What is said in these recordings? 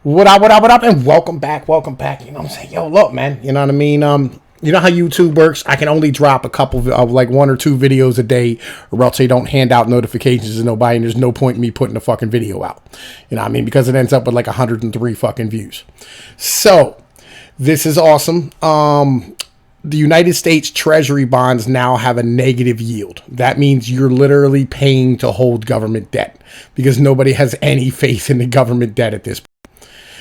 What up, and welcome back, You know what I'm saying? Yo, look, man, you know what I mean? You know how YouTube works? I can only drop a couple of like one or two videos a day, or else they don't hand out notifications to nobody, and there's no point in me putting a fucking video out. You know what I mean? Because it ends up with like 103 fucking views. So, this is awesome. The United States Treasury bonds now have a negative yield. That means you're literally paying to hold government debt because nobody has any faith in the government debt at this point.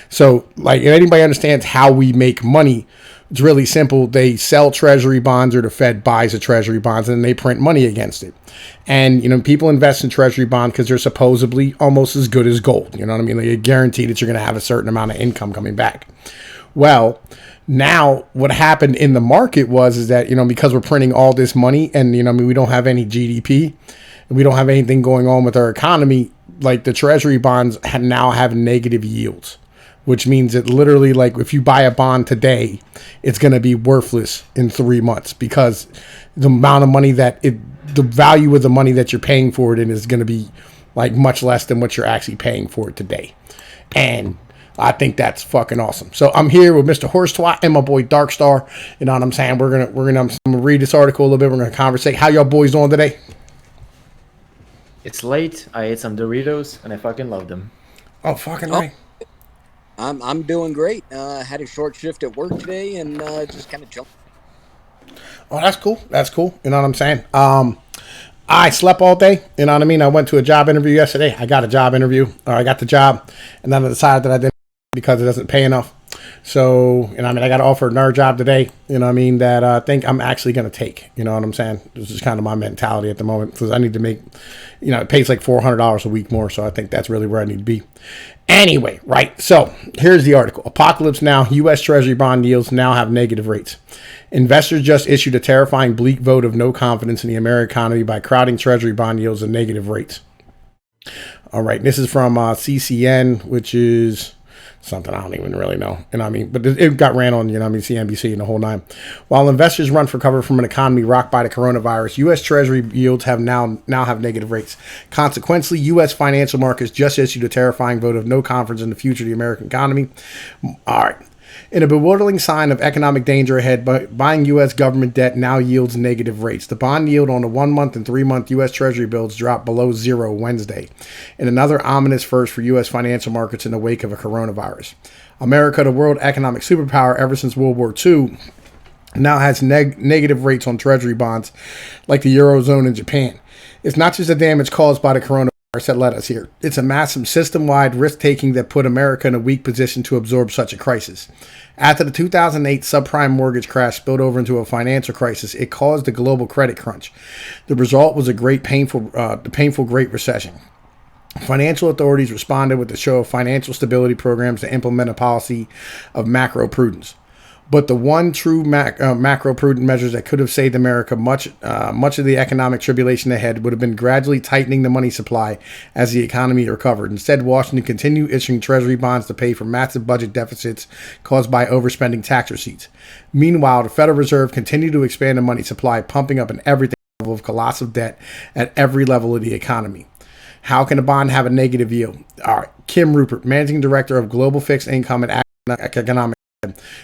So, like, if anybody understands how we make money, it's really simple. They sell treasury bonds, or the Fed buys the treasury bonds, and they print money against it. And, you know, people invest in treasury bonds because they're supposedly almost as good as gold. You know what I mean? They guarantee that you're going to have a certain amount of income coming back. Well, now what happened in the market is that, you know, because we're printing all this money and, you know, I mean, we don't have any GDP, we don't have anything going on with our economy, like the treasury bonds now have negative yields, which means that literally, like, if you buy a bond today, it's going to be worthless in 3 months because the amount of money the value of the money that you're paying for it in is going to be like much less than what you're actually paying for it today. And I think that's fucking awesome. So I'm here with Mr. Horsewat and my boy Darkstar. You know what I'm saying? I'm gonna read this article a little bit. We're gonna conversate. How y'all boys doing today? It's late. I ate some Doritos and I fucking love them. Oh, fucking right. I'm doing great. Had a short shift at work today and just kind of jumped. Oh, that's cool. That's cool. You know what I'm saying? I slept all day. You know what I mean? I went to a job interview yesterday. I got a job interview. I got the job, and then I decided that I didn't because it doesn't pay enough. So, you know, I mean, I got offered another job today, you know what I mean, that I think I'm actually going to take, you know what I'm saying? This is kind of my mentality at the moment because I need to make, you know, it pays like $400 a week more. So I think that's really where I need to be. Anyway, right. So here's the article. Apocalypse Now. U.S. Treasury bond yields now have negative rates. Investors just issued a terrifying bleak vote of no confidence in the American economy by crowding Treasury bond yields and negative rates. All right. This is from CCN, which is something I don't even really know. You know what I mean? But it got ran on, you know what I mean, CNBC and the whole nine. While investors run for cover from an economy rocked by the coronavirus, U.S. Treasury yields have now have negative rates. Consequently, U.S. financial markets just issued a terrifying vote of no confidence in the future of the American economy. All right. In a bewildering sign of economic danger ahead, buying U.S. government debt now yields negative rates. The bond yield on the 1 month and 3 month U.S. Treasury bills dropped below zero Wednesday, in another ominous first for U.S. financial markets in the wake of a coronavirus. America, the world economic superpower ever since World War II, now has negative rates on Treasury bonds like the Eurozone and Japan. It's not just the damage caused by the coronavirus that led us here. It's a massive system-wide risk-taking that put America in a weak position to absorb such a crisis. After the 2008 subprime mortgage crash spilled over into a financial crisis, it caused a global credit crunch. The result was a painful Great Recession. Financial authorities responded with the show of financial stability programs to implement a policy of macro prudence. But the one true macro-prudent measures that could have saved America much of the economic tribulation ahead would have been gradually tightening the money supply as the economy recovered. Instead, Washington continued issuing Treasury bonds to pay for massive budget deficits caused by overspending tax receipts. Meanwhile, the Federal Reserve continued to expand the money supply, pumping up an everything level of colossal debt at every level of the economy. How can a bond have a negative yield? All right. Kim Rupert, Managing Director of Global Fixed Income and Economic.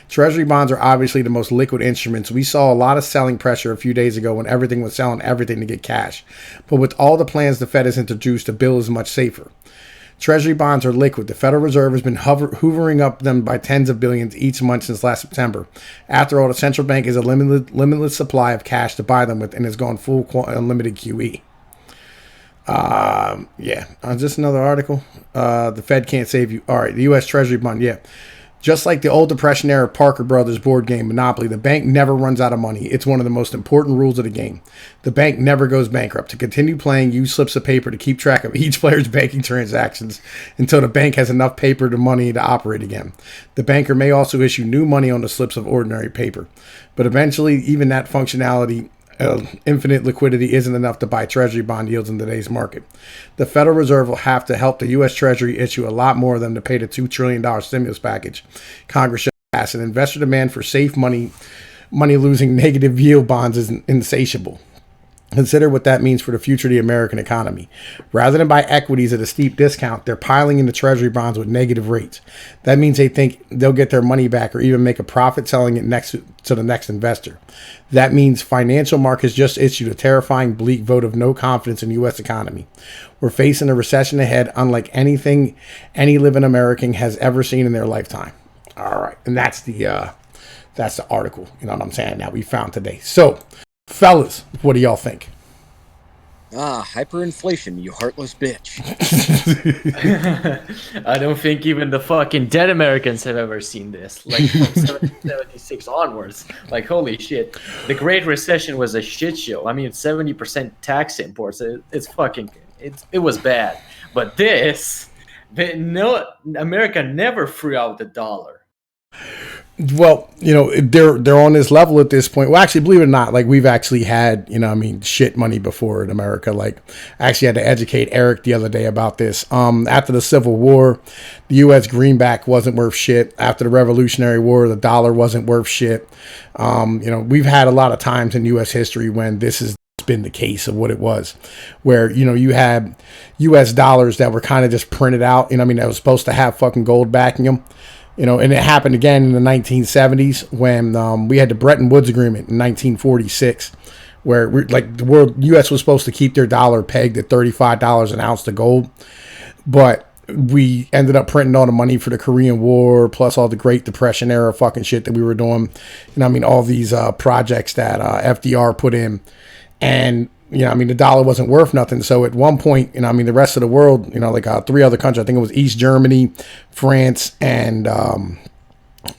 Treasury bonds are obviously the most liquid instruments. We saw a lot of selling pressure a few days ago when everything was selling everything to get cash. But with all the plans the Fed has introduced, the bill is much safer. Treasury bonds are liquid. The Federal Reserve has been hoovering up them by tens of billions each month since last September. After all, the central bank has a limitless supply of cash to buy them with and has gone full unlimited QE. Just another article. The Fed can't save you. All right, the U.S. Treasury bond, yeah. Just like the old Depression era Parker Brothers board game Monopoly, the bank never runs out of money. It's one of the most important rules of the game. The bank never goes bankrupt. To continue playing, use slips of paper to keep track of each player's banking transactions until the bank has enough paper to money to operate again. The banker may also issue new money on the slips of ordinary paper. But eventually, even that functionality, infinite liquidity, isn't enough to buy Treasury bond yields in today's market. The Federal Reserve will have to help the U.S. Treasury issue a lot more of them to pay the $2 trillion stimulus package Congress should pass. And investor demand for safe money losing negative yield bonds is insatiable. Consider what that means for the future of the American economy. Rather than buy equities at a steep discount, they're piling into Treasury bonds with negative rates. That means they think they'll get their money back or even make a profit selling it next to the next investor. That means financial markets just issued a terrifying, bleak vote of no confidence in the U.S. economy. We're facing a recession ahead unlike anything any living American has ever seen in their lifetime. All right, and that's the article. You know what I'm saying? That we found today. So, fellas, what do y'all think? Hyperinflation, you heartless bitch. I don't think even the fucking dead Americans have ever seen this. Like from 1776 onwards. Like, holy shit. The Great Recession was a shit show. I mean, 70% tax imports. It was bad. But America never threw out the dollar. Well, you know, they're on this level at this point. Well, actually, believe it or not, like we've actually had, you know, I mean, shit money before in America. Like, I actually had to educate Eric the other day about this. After the Civil War, the U.S. greenback wasn't worth shit. After the Revolutionary War, the dollar wasn't worth shit. You know, we've had a lot of times in U.S. history when this has been the case of what it was, where, you know, you had U.S. dollars that were kind of just printed out, you know, I mean, that was supposed to have fucking gold backing them. You know, and it happened again in the 1970s when we had the Bretton Woods Agreement in 1946, where the U.S. was supposed to keep their dollar pegged at $35 an ounce to gold, but we ended up printing all the money for the Korean War, plus all the Great Depression era fucking shit that we were doing. You know, I mean, all these projects that FDR put in, and you know, I mean, the dollar wasn't worth nothing. So at one point, you know, I mean, the rest of the world, you know, like 3 other countries, I think it was East Germany, France, and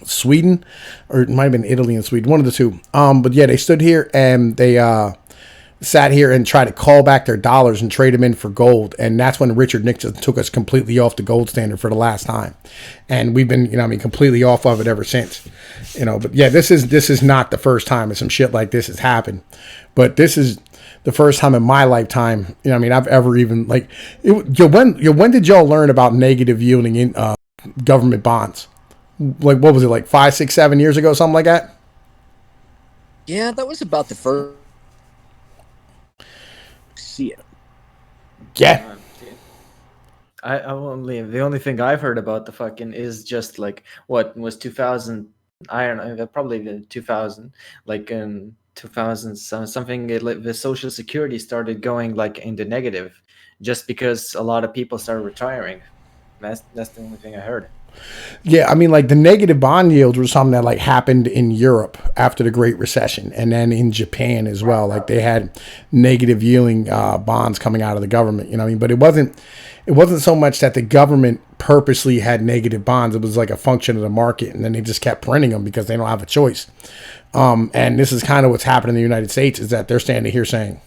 Sweden, or it might have been Italy and Sweden, one of the two. But yeah, they stood here and they sat here and tried to call back their dollars and trade them in for gold. And that's when Richard Nixon took us completely off the gold standard for the last time. And we've been, you know, I mean, completely off of it ever since. You know, but yeah, this is not the first time that some shit like this has happened. But this is the first time in my lifetime, you know, I mean, I've ever even when did y'all learn about negative yielding in government bonds? Like, what was it, like 5, 6, 7 years ago, something like that? Yeah, that was about the first. See it. Yeah. The only thing I've heard about the fucking is just like what was 2000. I don't know, probably the 2000, like in 2000 something. The Social Security started going like into negative, just because a lot of people started retiring. That's the only thing I heard. Yeah, I mean, like the negative bond yields were something that like happened in Europe after the Great Recession, and then in Japan as well. Like they had negative yielding bonds coming out of the government. You know what I mean? But it wasn't so much that the government purposely had negative bonds. It was like a function of the market, and then they just kept printing them because they don't have a choice. And this is kind of what's happening in the United States, is that they're standing here saying,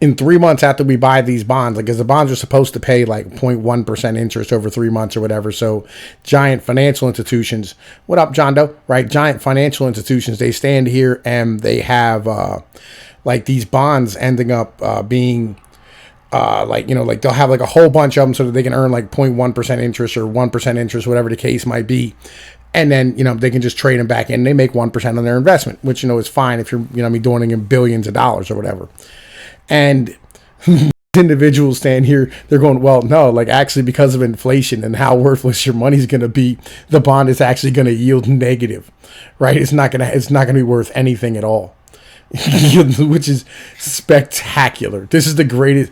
in 3 months after we buy these bonds, like, because the bonds are supposed to pay like 0.1% interest over 3 months or whatever. So giant financial institutions, what up, John Doe? Right? Giant financial institutions, they stand here and they have like these bonds ending up being like, you know, like they'll have like a whole bunch of them so that they can earn like 0.1% interest or 1% interest, whatever the case might be. And then, you know, they can just trade them back in. They make 1% on their investment, which, you know, is fine if you're, you know, doing it in billions of dollars or whatever. And individuals stand here, they're going, well, no, like actually because of inflation and how worthless your money's going to be, the bond is actually going to yield negative, right? It's not going to be worth anything at all, which is spectacular. This is the greatest,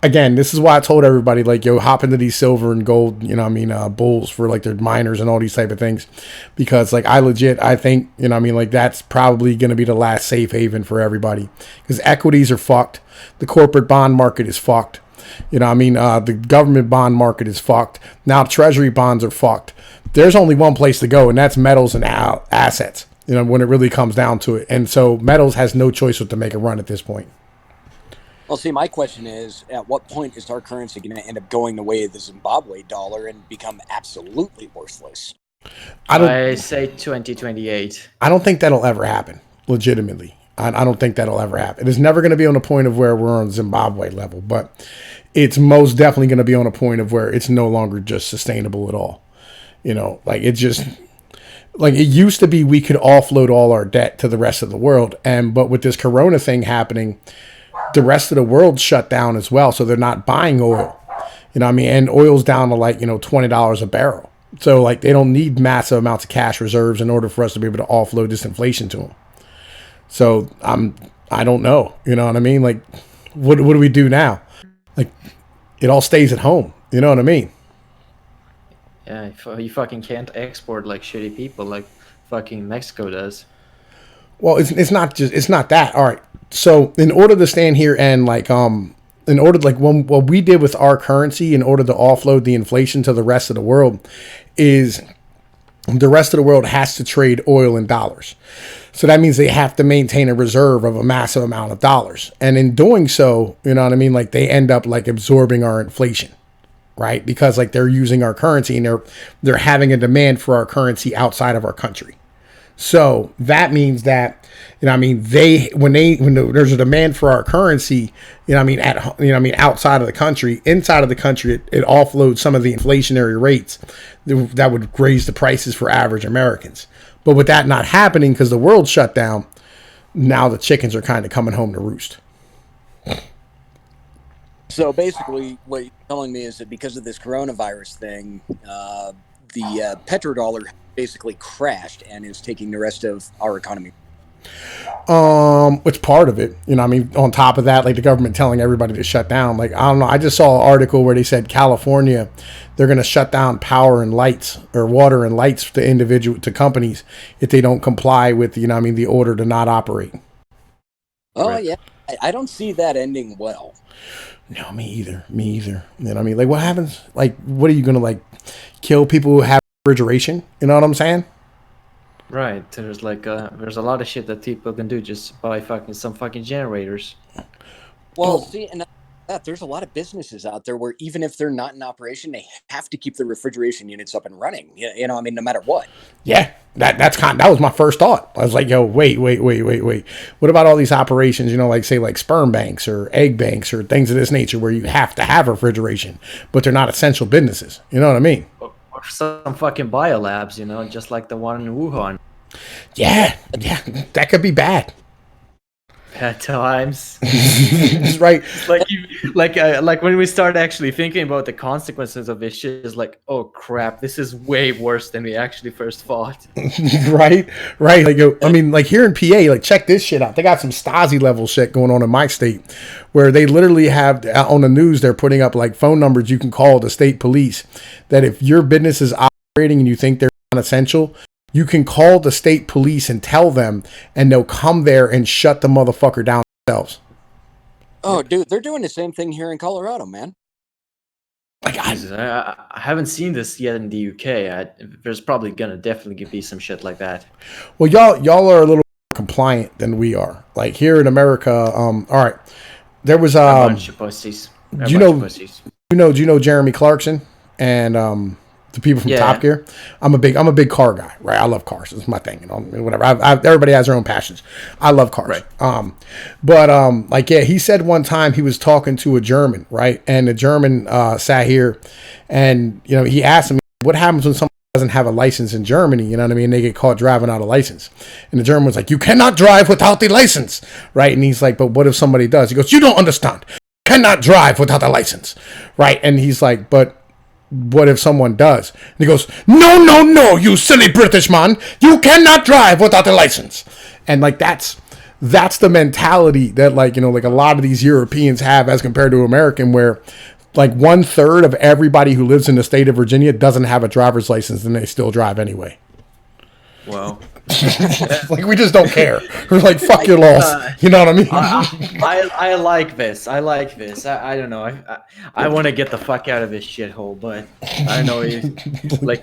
again, this is why I told everybody, like, hop into these silver and gold, you know what I mean, bulls for like their miners and all these type of things, because like I think, you know what I mean, like that's probably going to be the last safe haven for everybody, because equities are fucked. The corporate bond market is fucked. You know what I mean? The government bond market is fucked. Now treasury bonds are fucked. There's only one place to go, and that's metals and assets, you know, when it really comes down to it. And so metals has no choice but to make a run at this point. Well, see, my question is, at what point is our currency going to end up going the way of the Zimbabwe dollar and become absolutely worthless? I say 2028. I don't think that'll ever happen, legitimately. I don't think that'll ever happen. It's never going to be on the point of where we're on Zimbabwe level, but it's most definitely going to be on a point of where it's no longer just sustainable at all. You know, like it just... Like it used to be, we could offload all our debt to the rest of the world, but with this Corona thing happening, the rest of the world shut down as well, so they're not buying oil. You know what I mean? And oil's down to like, $20 a barrel. So like they don't need massive amounts of cash reserves in order for us to be able to offload this inflation to them. So I don't know. You know what I mean? Like, what do we do now? Like, it all stays at home. You know what I mean? Yeah, you fucking can't export like shitty people like fucking Mexico does. Well, it's not that. All right. So in order to stand here and like in order like what we did with our currency in order to offload the inflation to the rest of the world is the rest of the world has to trade oil in dollars. So that means they have to maintain a reserve of a massive amount of dollars. And in doing so, you know what I mean? Like they end up like absorbing our inflation, right? Because like they're using our currency and they're having a demand for our currency outside of our country. So that means that, when there's a demand for our currency, outside of the country, inside of the country, it offloads some of the inflationary rates that would raise the prices for average Americans. But with that not happening because the world shut down, now the chickens are kind of coming home to roost. So basically, what you're telling me is that because of this coronavirus thing, the petrodollar basically crashed and is taking the rest of our economy. It's part of it. On top of that, like the government telling everybody to shut down. Like, I don't know. I just saw an article where they said California, they're going to shut down power and lights or water and lights to companies if they don't comply with, the order to not operate. Oh, right. Yeah. I don't see that ending well. No, me either. Like, what happens? Like, what are you going to, like, kill people who have refrigeration? You know what I'm saying? Right. There's like there's a lot of shit that people can do just by some fucking generators. Well, see, and that there's a lot of businesses out there where even if they're not in operation, they have to keep the refrigeration units up and running. No matter what. Yeah, that was my first thought. I was like, yo, wait. What about all these operations? Like say like sperm banks or egg banks or things of this nature where you have to have refrigeration, but they're not essential businesses. You know what I mean? Or some fucking biolabs, just like the one in Wuhan. Yeah, that could be bad. At times. Right. Like when we start actually thinking about the consequences of this shit, is like, oh crap, this is way worse than we actually first thought. Right. Like, like here in PA, like check this shit out. They got some Stasi level shit going on in my state where they literally have on the news, they're putting up like phone numbers you can call the state police that if your business is operating and you think they're non-essential, you can call the state police and tell them, and they'll come there and shut the motherfucker down themselves. Oh, dude, they're doing the same thing here in Colorado, man. Like I haven't seen this yet in the UK. There's probably gonna definitely be some shit like that. Well, y'all are a little more compliant than we are. Like here in America, all right, there was a bunch of pussies. Do you know Jeremy Clarkson and the people from Top Gear? I'm a big car guy, right? I love cars. It's my thing, whatever. Everybody has their own passions. I love cars. Right. He said one time he was talking to a German, right? And the German sat here and, he asked him, what happens when someone doesn't have a license in Germany? You know what I mean? They get caught driving out a license. And the German was like, you cannot drive without the license, right? And he's like, but what if somebody does? He goes, you don't understand. You cannot drive without a license, right? And he's like, but what if someone does? And he goes, no, you silly British man. You cannot drive without a license. And like, that's the mentality that like, like a lot of these Europeans have as compared to American, where like 1/3 of everybody who lives in the state of Virginia doesn't have a driver's license and they still drive anyway. Wow. Like we just don't care. We're like, fuck your laws. You know what I mean? I like this. I don't know. I want to get the fuck out of this shithole, but I don't know.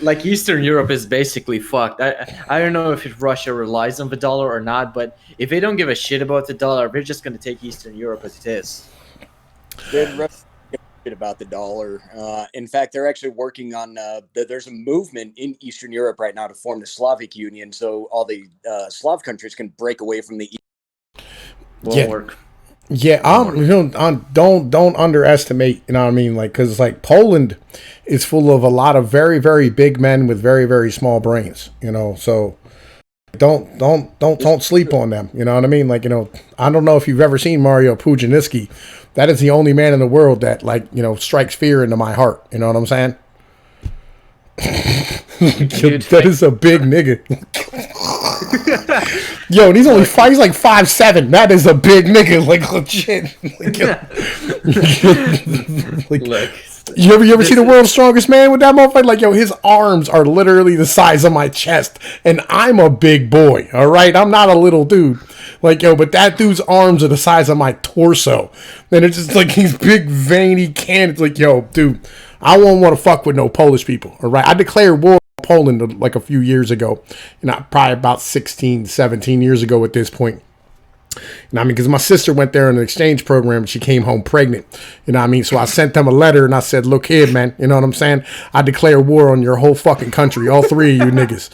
Like Eastern Europe is basically fucked. I don't know if Russia relies on the dollar or not, but if they don't give a shit about the dollar, they're just going to take Eastern Europe as it is. About the dollar. In fact, they're actually working on there's a movement in Eastern Europe right now to form the Slavic Union, so all the Slav countries can break away from the Won't work. Yeah, don't underestimate. You know what I mean? Like, because like Poland is full of a lot of very very big men with very very small brains. You know, so don't sleep on them. You know what I mean? Like, you know, I don't know if you've ever seen Mario Pudzianowski. That is the only man in the world that, like, you know, strikes fear into my heart. You know what I'm saying? Dude, That is a big nigga. Yo, and he's only five. He's like 5'7". That is a big nigga. Like, legit. Like, Look, you ever this see the is- world's strongest man with that motherfucker? Like, yo, his arms are literally the size of my chest, and I'm a big boy. All right, I'm not a little dude. Like, yo, but that dude's arms are the size of my torso, and it's just like these big veiny cannons. Like, yo, dude, I won't want to fuck with no Polish people. All right, I declared war on Poland like a few years ago, you know, probably about 16, 17 years ago at this point. You know what I mean? Because my sister went there in an exchange program and she came home pregnant. You know what I mean? So I sent them a letter and I said, look here, man. You know what I'm saying? I declare war on your whole fucking country. All three of you niggas.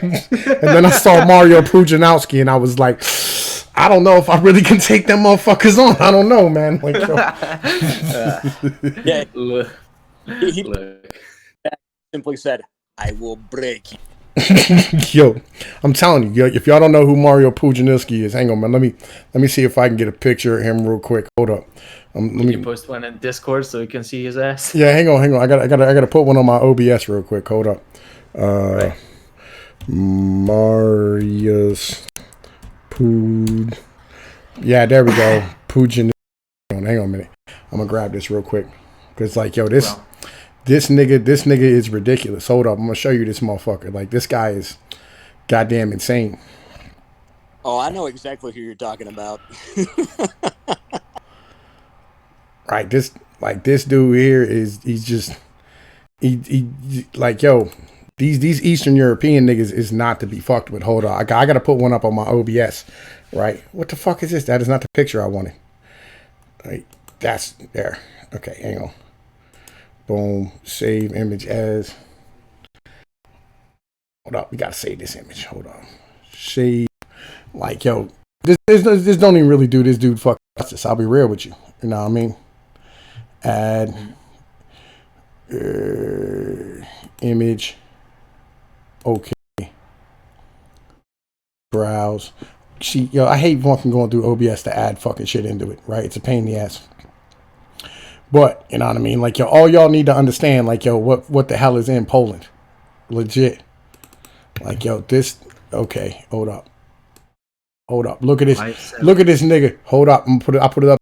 And then I saw Mario Pudzianowski and I was like, I don't know if I really can take them motherfuckers on. I don't know, man. Like, yo. Yeah, look, he look. simply said, "I will break you." Yo, I'm telling you, yo, if y'all don't know who Mario Pudzianowski is, hang on, man. Let me see if I can get a picture of him real quick. Hold up. Let me You post one in Discord so we can see his ass. Yeah, hang on. I gotta put one on my OBS real quick. Hold up. Right. Marius Pud. Yeah, there we go. Pudzianowski. Hang on a minute. I'm gonna grab this real quick because, like, yo, this nigga is ridiculous. Hold up. I'm gonna show you this motherfucker. Like, this guy is goddamn insane. Oh, I know exactly who you're talking about. Right, this dude here he's just he like, yo, these Eastern European niggas is not to be fucked with. Hold on, I gotta put one up on my OBS. Right, what the fuck is this? That is not the picture I wanted. Right, that's there. Okay, hang on. Boom, save image as. Hold up, we gotta save this image. Hold on, save. Like, yo, this don't even really do this dude fuck justice. I'll be real with you. You know what I mean? Add image. Okay. Browse. See, yo, I hate fucking going through OBS to add fucking shit into it, right? It's a pain in the ass. But, you know what I mean? Like, yo, all y'all need to understand, like, yo, what the hell is in Poland? Legit. Like, yo, this, okay, hold up. Hold up. Look at this. Look at this nigga. Hold up. I'll put it up.